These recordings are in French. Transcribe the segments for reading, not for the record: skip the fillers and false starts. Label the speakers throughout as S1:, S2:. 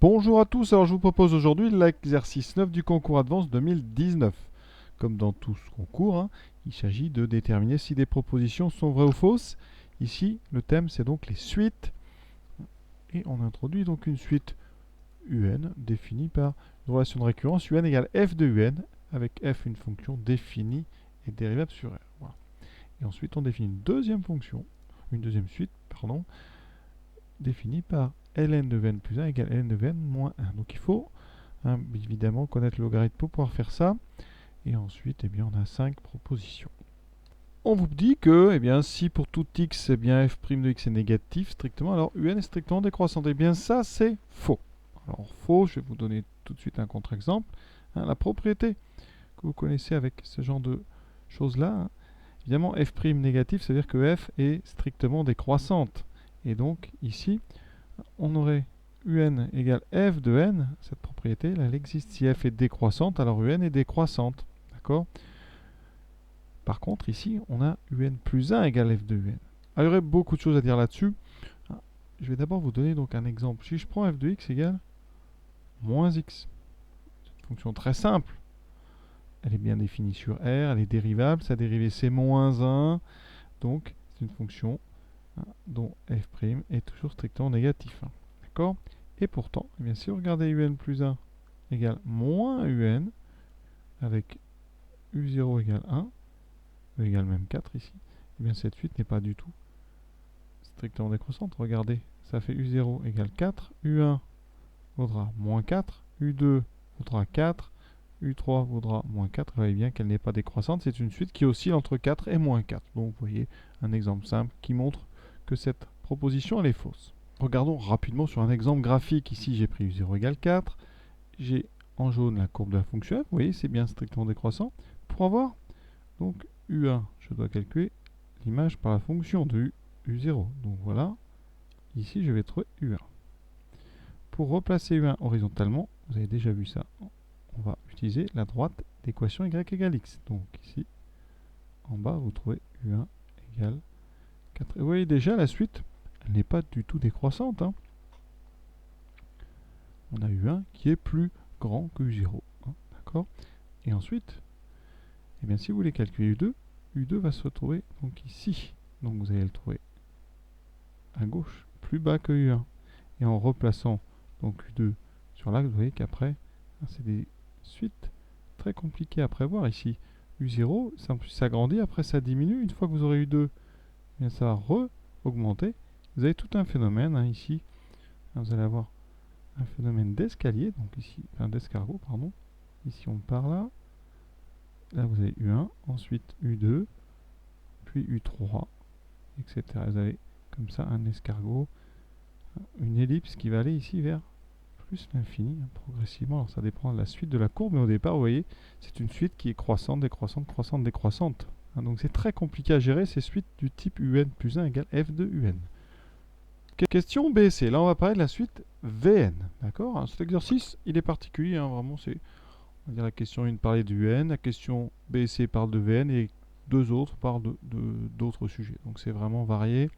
S1: Bonjour à tous, alors je vous propose aujourd'hui l'exercice 9 du concours Advance 2019. Comme dans tout ce concours, il s'agit de déterminer si des propositions sont vraies ou fausses. Ici, le thème c'est donc les suites. Et on introduit donc une suite UN définie par une relation de récurrence UN égale f de UN, avec f une fonction définie et dérivable sur R. Voilà. Et ensuite on définit une deuxième suite, définie par ln de Vn plus 1 égale ln de Vn moins 1. Donc il faut évidemment connaître le logarithme pour pouvoir faire ça. Et ensuite, on a 5 propositions. On vous dit que si pour tout x, f' de x est négatif strictement, alors un est strictement décroissant. Et bien ça, c'est faux. Alors faux, je vais vous donner tout de suite un contre-exemple. La propriété que vous connaissez avec ce genre de choses-là, évidemment, f' négatif, ça veut dire que f est strictement décroissante. Et donc, ici, on aurait un égale f de n, cette propriété, là, elle existe. Si f est décroissante, alors un est décroissante. D'accord ? Par contre, ici, on a un plus 1 égale f de un. Alors, il y aurait beaucoup de choses à dire là-dessus. Je vais d'abord vous donner donc un exemple. Si je prends f de x égale moins x, c'est une fonction très simple. Elle est bien définie sur R, elle est dérivable. Sa dérivée, c'est moins 1. Donc, c'est une fonction dont f' est toujours strictement négatif. D'accord ? Et pourtant, si vous regardez un plus 1 égale moins un, avec u0 égale 1, e égale même 4 ici, cette suite n'est pas du tout strictement décroissante. Regardez, ça fait u0 égale 4, u1 vaudra moins 4, u2 vaudra 4, u3 vaudra moins 4. Vous voyez bien qu'elle n'est pas décroissante, c'est une suite qui oscille entre 4 et moins 4. Donc vous voyez un exemple simple qui montre que cette proposition elle est fausse. Regardons rapidement sur un exemple graphique. Ici j'ai pris u0 égale 4, j'ai en jaune la courbe de la fonction f, vous voyez c'est bien strictement décroissant. Pour avoir donc u1, je dois calculer l'image par la fonction de u0. Donc voilà, ici je vais trouver u1. Pour replacer u1 horizontalement, vous avez déjà vu ça, on va utiliser la droite d'équation y égale x. Donc ici, en bas, vous trouvez u1 égale 4. Et vous voyez déjà la suite, elle n'est pas du tout décroissante. On a u1 qui est plus grand que u0. D'accord ? Et ensuite, si vous voulez calculer u2, u2 va se retrouver donc ici. Donc vous allez le trouver à gauche, plus bas que u1. Et en replaçant donc u2 sur l'axe, vous voyez qu'après, c'est des suites très compliquées à prévoir ici. u0, ça s'agrandit, après ça diminue. Une fois que vous aurez u2, ça va re-augmenter. Vous avez tout un phénomène ici. Vous allez avoir un phénomène d'escalier, donc ici, d'escargot, pardon. Ici, on part là. Là, vous avez u1, ensuite u2, puis u3, etc. Vous avez comme ça un escargot, une ellipse qui va aller ici vers plus l'infini, progressivement. Alors ça dépend de la suite de la courbe, mais au départ, vous voyez, c'est une suite qui est croissante, décroissante, croissante, décroissante. Donc c'est très compliqué à gérer ces suites du type un plus 1 égale f de un. Question B, C. Là, on va parler de la suite Vn. D'accord ? Cet exercice, il est particulier. Vraiment, c'est, on va dire, la question 1 parlait du n, la question B et C parle de Vn, et deux autres parlent d'autres sujets. Donc c'est vraiment varié.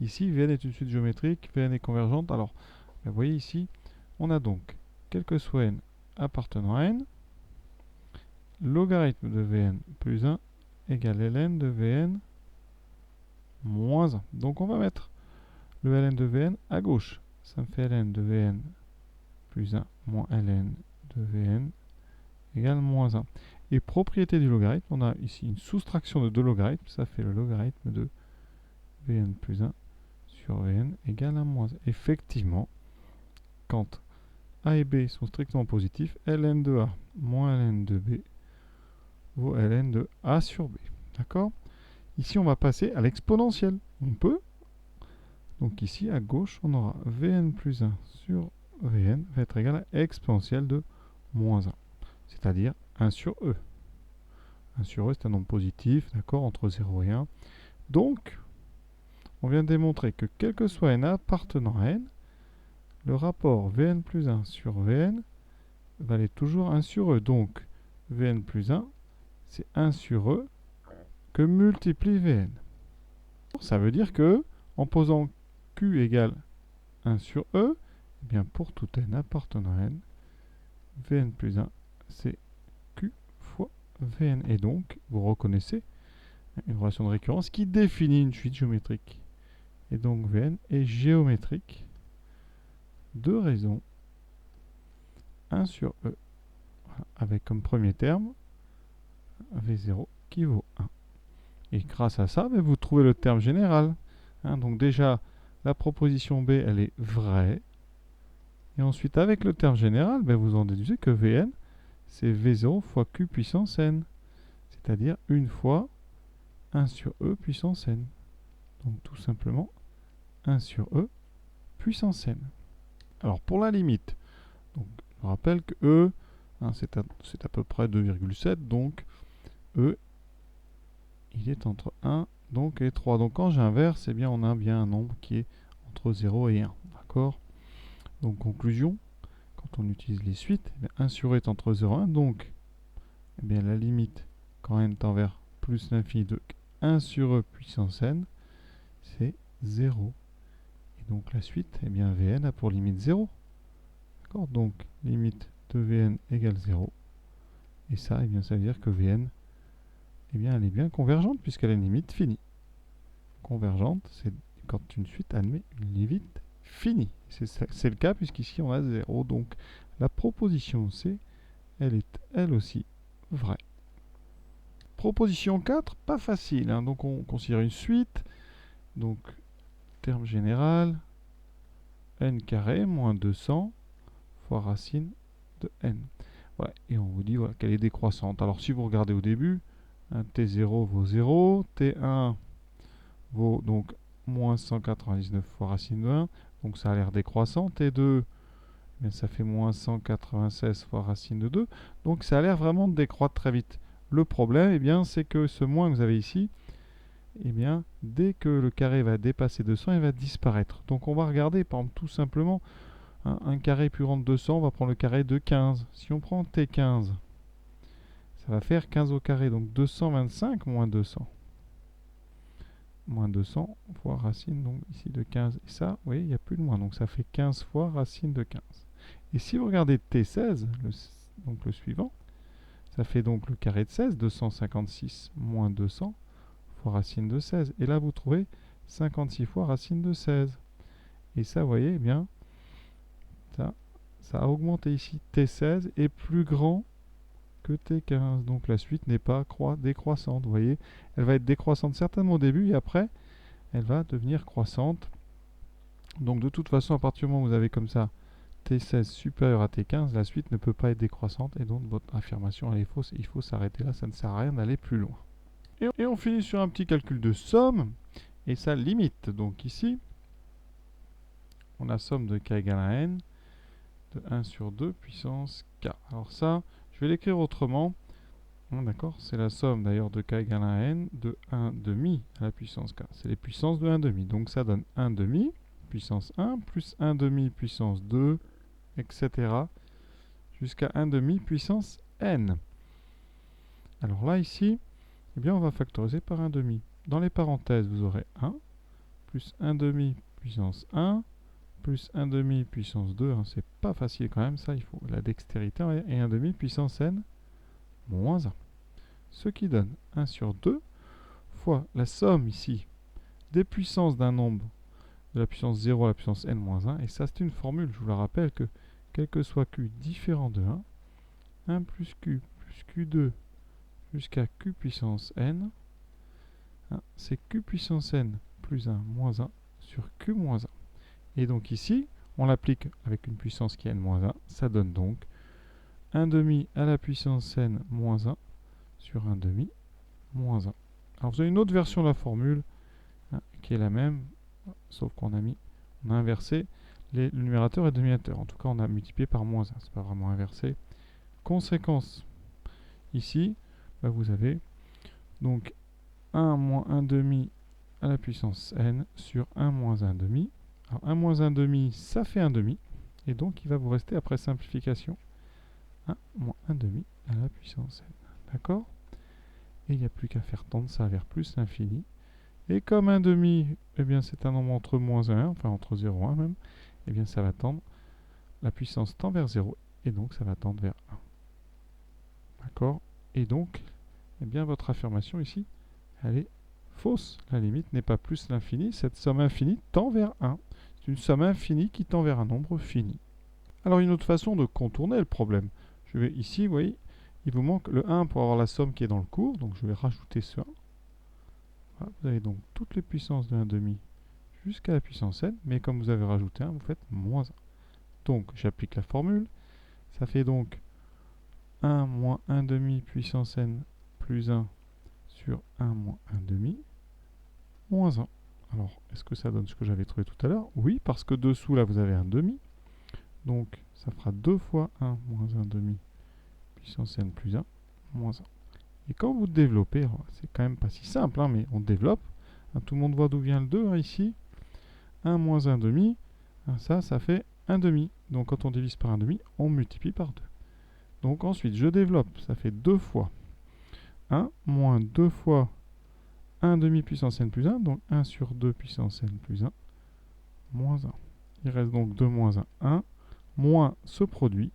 S1: Ici, Vn est une suite géométrique, Vn est convergente. Alors, vous voyez ici, on a donc, quel que soit n appartenant à n, logarithme de Vn plus 1 égale ln de Vn moins 1. Donc on va mettre le ln de Vn à gauche. Ça me fait ln de Vn plus 1 moins ln de Vn égale moins 1. Et propriété du logarithme, on a ici une soustraction de deux logarithmes. Ça fait le logarithme de Vn plus 1 sur Vn égale à moins 1. Effectivement, quand A et B sont strictement positifs, ln de A moins ln de B vaut ln de A sur B. D'accord ? Ici, on va passer à l'exponentielle. On peut. Donc ici, à gauche, on aura Vn plus 1 sur Vn va être égal à exponentielle de moins 1. C'est-à-dire 1 sur E. 1 sur E, c'est un nombre positif, d'accord, entre 0 et 1. Donc, on vient de démontrer que quel que soit n appartenant à n, le rapport Vn plus 1 sur Vn valait toujours 1 sur E. Donc, Vn plus 1, c'est 1 sur E que multiplie Vn. Ça veut dire que, en posant Q égale 1 sur E, eh bien pour tout n appartenant à n, Vn plus 1, c'est Q fois Vn. Et donc, vous reconnaissez une relation de récurrence qui définit une suite géométrique. Et donc Vn est géométrique de raison 1 sur E, avec comme premier terme V0 qui vaut 1. Et grâce à ça, vous trouvez le terme général. Donc déjà, la proposition B, elle est vraie. Et ensuite, avec le terme général, vous en déduisez que Vn, c'est V0 fois Q puissance n. C'est-à-dire une fois 1 sur E puissance n. Donc tout simplement 1 sur E puissance n. Alors pour la limite, donc, je rappelle que E, c'est à peu près 2,7, donc E, il est entre 1 donc, et 3. Donc quand j'inverse, eh bien, on a bien un nombre qui est entre 0 et 1. D'accord? Donc conclusion, quand on utilise les suites, eh bien, 1 sur E est entre 0 et 1, donc eh bien, la limite, quand n tend vers plus l'infini de 1 sur E puissance n, c'est 0. Et donc la suite, eh bien, Vn a pour limite 0. D'accord? Donc limite de Vn égale 0. Et ça, eh bien, ça veut dire que Vn, eh bien, elle est bien convergente puisqu'elle a une limite finie. Convergente, c'est quand une suite admet une limite finie. C'est le cas puisqu'ici on a 0. Donc la proposition C, elle est elle aussi vraie. Proposition 4, pas facile. Donc on considère une suite. Donc terme général, n carré moins 200 fois racine de n. Voilà. Et on vous dit voilà, qu'elle est décroissante. Alors si vous regardez au début, T0 vaut 0, T1 vaut donc moins 199 fois racine de 1, donc ça a l'air décroissant, T2, mais ça fait moins 196 fois racine de 2, donc ça a l'air vraiment de décroître très vite. Le problème, eh bien, c'est que ce moins que vous avez ici, eh bien, dès que le carré va dépasser 200, il va disparaître. Donc on va regarder, par exemple, tout simplement, un carré plus grand de 200, on va prendre le carré de 15. Si on prend T15, ça va faire 15 au carré, donc 225 moins 200. Moins 200 fois racine donc ici de 15. Et ça, vous voyez, il n'y a plus de moins, donc ça fait 15 fois racine de 15. Et si vous regardez T16, donc le suivant, ça fait donc le carré de 16, 256 moins 200 fois racine de 16. Et là, vous trouvez 56 fois racine de 16. Et ça, vous voyez, eh bien, ça a augmenté ici. T16 est plus grand que T15. Donc la suite n'est pas décroissante. Vous voyez, elle va être décroissante certainement au début et après, elle va devenir croissante. Donc de toute façon, à partir du moment où vous avez comme ça T16 supérieur à T15, la suite ne peut pas être décroissante et donc votre affirmation elle est fausse. Il faut s'arrêter là, ça ne sert à rien d'aller plus loin. Et on finit sur un petit calcul de somme et sa limite. Donc ici, on a somme de k égale à n de 1 sur 2 puissance k. Alors ça, je vais l'écrire autrement. D'accord, c'est la somme d'ailleurs de k égale à n de 1 demi à la puissance k. C'est les puissances de 1 demi. Donc ça donne 1 demi puissance 1 plus 1 demi puissance 2, etc. jusqu'à 1 demi puissance n. Alors là, ici, eh bien, on va factoriser par 1 demi. Dans les parenthèses, vous aurez 1 plus 1 demi puissance 1 plus 1 demi puissance 2. C'est pas facile quand même, ça, il faut la dextérité. Et 1 demi puissance n moins 1. Ce qui donne 1 sur 2 fois la somme ici des puissances d'un nombre de la puissance 0 à la puissance n-1. Et ça, c'est une formule, je vous la rappelle, que quel que soit q différent de 1 plus q plus q2 jusqu'à q puissance n, c'est q puissance n plus 1 moins 1 sur q moins 1. Et donc ici, on l'applique avec une puissance qui est n-1. Ça donne donc 1 demi à la puissance n moins 1 sur 1 demi moins 1. Alors vous avez une autre version de la formule qui est la même, sauf qu'on a inversé le numérateur et le dénominateur. En tout cas, on a multiplié par moins 1. C'est pas vraiment inversé. Conséquence, ici, vous avez donc 1 moins 1 demi à la puissance n sur 1 moins 1 demi. Alors 1 moins 1 demi, ça fait 1 demi. Et donc, il va vous rester, après simplification, 1 moins 1 demi à la puissance n. D'accord? Et il n'y a plus qu'à faire tendre ça vers plus l'infini. Et comme 1 demi, eh bien c'est un nombre entre moins 1, enfin entre 0 et 1 même, eh bien ça va tendre la puissance tend vers 0, et donc ça va tendre vers 1. D'accord? Et donc, eh bien, votre affirmation ici, elle est fausse. La limite n'est pas plus l'infini, cette somme infinie tend vers 1. C'est une somme infinie qui tend vers un nombre fini. Alors une autre façon de contourner le problème, je vais ici, vous voyez, il vous manque le 1 pour avoir la somme qui est dans le cours, donc je vais rajouter ce 1. Voilà, vous avez donc toutes les puissances de 1,5 jusqu'à la puissance n, mais comme vous avez rajouté 1, vous faites moins 1. Donc j'applique la formule, ça fait donc 1 moins 1,5 puissance n plus 1 sur 1 moins 1,5 moins 1. Alors, est-ce que ça donne ce que j'avais trouvé tout à l'heure? Oui, parce que dessous, là, vous avez 1,5. Donc, ça fera 2 fois 1 moins 1,5 puissance n plus 1 moins 1. Et quand vous développez, c'est quand même pas si simple, hein, mais on développe. Hein, tout le monde voit d'où vient le 2 hein, ici. 1 moins 1,5, hein, ça fait 1,5. Donc, quand on divise par 1,5, on multiplie par 2. Donc, ensuite, je développe. Ça fait 2 fois 1 moins 2 fois 1,5 puissance n plus 1, donc 1 sur 2 puissance n plus 1, moins 1. Il reste donc 2 moins 1, 1, moins ce produit,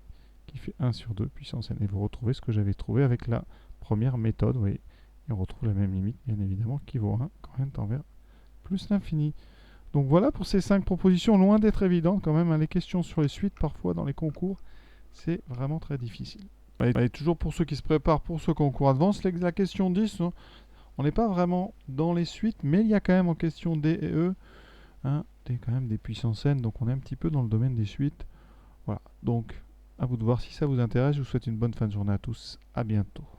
S1: qui fait 1 sur 2 puissance n. Et vous retrouvez ce que j'avais trouvé avec la première méthode, vous voyez. Et on retrouve la même limite, bien évidemment, qui vaut 1 quand n tend vers plus l'infini. Donc voilà pour ces 5 propositions, loin d'être évidentes quand même. Hein, les questions sur les suites, parfois, dans les concours, c'est vraiment très difficile. Et toujours pour ceux qui se préparent pour ce concours Advance, la question 10... on n'est pas vraiment dans les suites, mais il y a quand même en question D et E, hein, quand même des puissances n, donc on est un petit peu dans le domaine des suites. Voilà, donc à vous de voir si ça vous intéresse. Je vous souhaite une bonne fin de journée à tous. À bientôt.